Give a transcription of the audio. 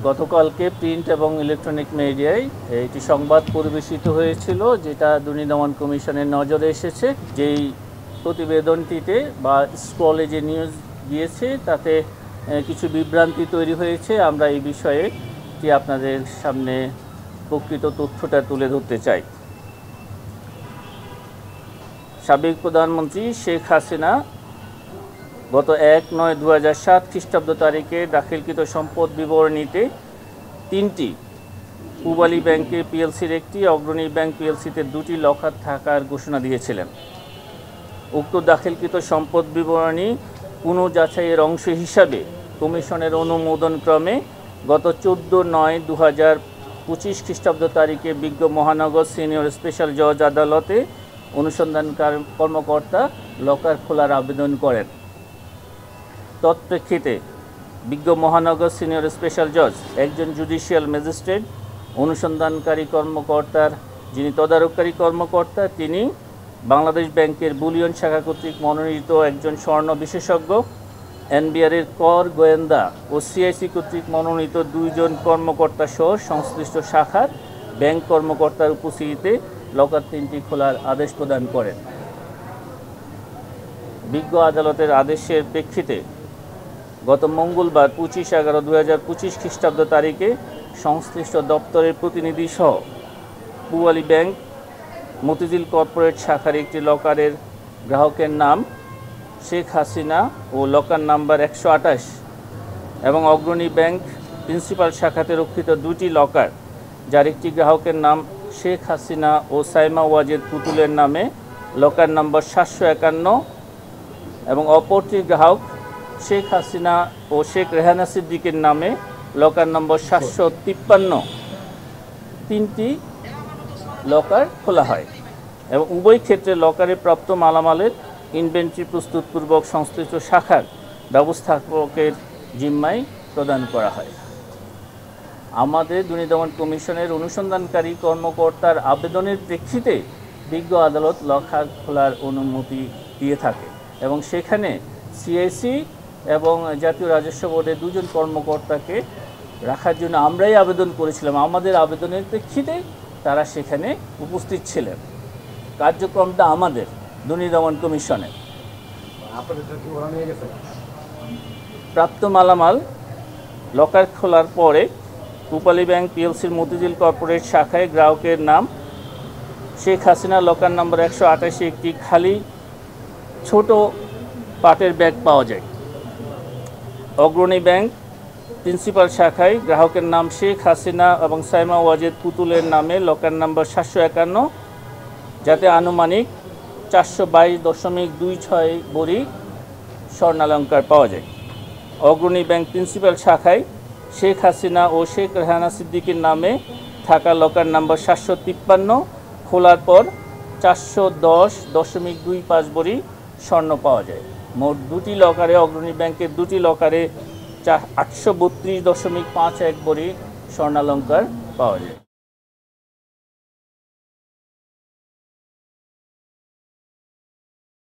গতকালকে প্রিন্ট এবং ইলেকট্রনিক মিডিয়ায় একটি সংবাদ পরিবেশিত হয়েছিল, যেটা দুর্নীতি দমন কমিশনের নজরে এসেছে। যেই প্রতিবেদনটিতে বা স্ক্রলে যে নিউজ দিয়েছে তাতে কিছু বিভ্রান্তি তৈরি হয়েছে। আমরা এই বিষয়ে আপনাদের সামনে প্রকৃত তথ্যটা তুলে ধরতে চাই। সাবেক প্রধানমন্ত্রী শেখ হাসিনা গত ১/৯/২০০৭ খ্রিস্টাব্দ তারিখে দাখিলকৃত সম্পদ বিবরণীতে ৩টি পূবালী ব্যাংকে পিএলসির একটি, অগ্রণী ব্যাংক পিএলসিতে 2টি লকার থাকার ঘোষণা দিয়েছিলেন। উক্ত দাখিলকৃত সম্পদ বিবরণী পুনঃযাচাইয়ের অংশ হিসাবে কমিশনের অনুমোদনক্রমে গত ১৪/৯/২০২৫ খ্রিস্টাব্দ তারিখে বিজ্ঞ মহানগর সিনিয়র স্পেশাল জজ আদালতে অনুসন্ধান কর্মকর্তা লকার খোলার আবেদন করেন। তৎপ্রেক্ষিতে বিজ্ঞ মহানগর সিনিয়র স্পেশাল জজ একজন জুডিশিয়াল ম্যাজিস্ট্রেট, অনুসন্ধানকারী কর্মকর্তার যিনি তদারককারী কর্মকর্তা তিনি বাংলাদেশ ব্যাংকের বুলিয়ন শাখা কর্তৃক মনোনীত একজন স্বর্ণ বিশেষজ্ঞ, এনবিআরের কর গোয়েন্দা ও সিআইসি কর্তৃক মনোনীত 2 জন কর্মকর্তা সহ সংশ্লিষ্ট শাখার ব্যাংক কর্মকর্তার উপস্থিতিতে লকার 3টি খোলার আদেশ প্রদান করেন। বিজ্ঞ আদালতের আদেশের প্রেক্ষিতে গত মঙ্গলবার 25/11/2025 খ্রিস্টাব্দ তারিখে সংশ্লিষ্ট দপ্তরের প্রতিনিধি সহ পূবালী ব্যাংক মতিঝিল কর্পোরেট শাখার একটি লকারের গ্রাহকের নাম শেখ হাসিনা ও লকার নাম্বার 128 এবং অগ্রণী ব্যাংক প্রিন্সিপাল শাখাতে রক্ষিত 2টি লকার, যার একটি গ্রাহকের নাম শেখ হাসিনা ও সাইমা ওয়াজেদ পুতুলের নামে লকার নম্বর 751 এবং অপরটি গ্রাহক শেখ হাসিনা ও শেখ রেহানা সিদ্দিকের নামে লকার নম্বর 753, 3টি লকার খোলা হয় এবং উভয় ক্ষেত্রে লকারে প্রাপ্ত মালামালের ইনভেন্টরি প্রস্তুতপূর্বক সংশ্লিষ্ট শাখার ব্যবস্থাপকের জিম্মায় প্রদান করা হয়। আমাদের দুর্নীতি দমন কমিশনের অনুসন্ধানকারী কর্মকর্তার আবেদনের প্রেক্ষিতে বিজ্ঞ আদালত লকার খোলার অনুমতি দিয়ে থাকে এবং সেখানে সিআইসি এবং জাতীয় রাজস্ব বোর্ডের 2 জন কর্মকর্তাকে রাখার জন্য আমরাই আবেদন করেছিলাম। আমাদের আবেদনের প্রেক্ষিতে তারা সেখানে উপস্থিত ছিলেন। কার্যক্রমটা আমাদের দুর্নীতি দমন কমিশনের। প্রাপ্ত মালামাল লকার খোলার পরে পূবালী ব্যাংক পিএলসির মতিঝিল কর্পোরেট শাখায় গ্রাহকের নাম শেখ হাসিনা লকার নম্বর 128 একটি খালি ছোট পাটের ব্যাগ পাওয়া যায়। অগ্রণী ব্যাংক প্রিন্সিপাল শাখায় গ্রাহকের নাম শেখ হাসিনা এবং সাইমা ওয়াজেদ পুতুলের নামে লকার নম্বর 751, যাতে আনুমানিক 422.26 ভরি স্বর্ণালঙ্কার পাওয়া যায়। অগ্রণী ব্যাংক প্রিন্সিপাল শাখায় শেখ হাসিনা ও শেখ রেহানা সিদ্দিকের নামে থাকা লকার নম্বর 753 খোলার পর 410.25 ভরি স্বর্ণ পাওয়া যায়। মোট 2টি লকারে, অগ্রণী ব্যাংকের 2টি লকারে 832.51 ভরি স্বর্ণালঙ্কার পাওয়া যায়।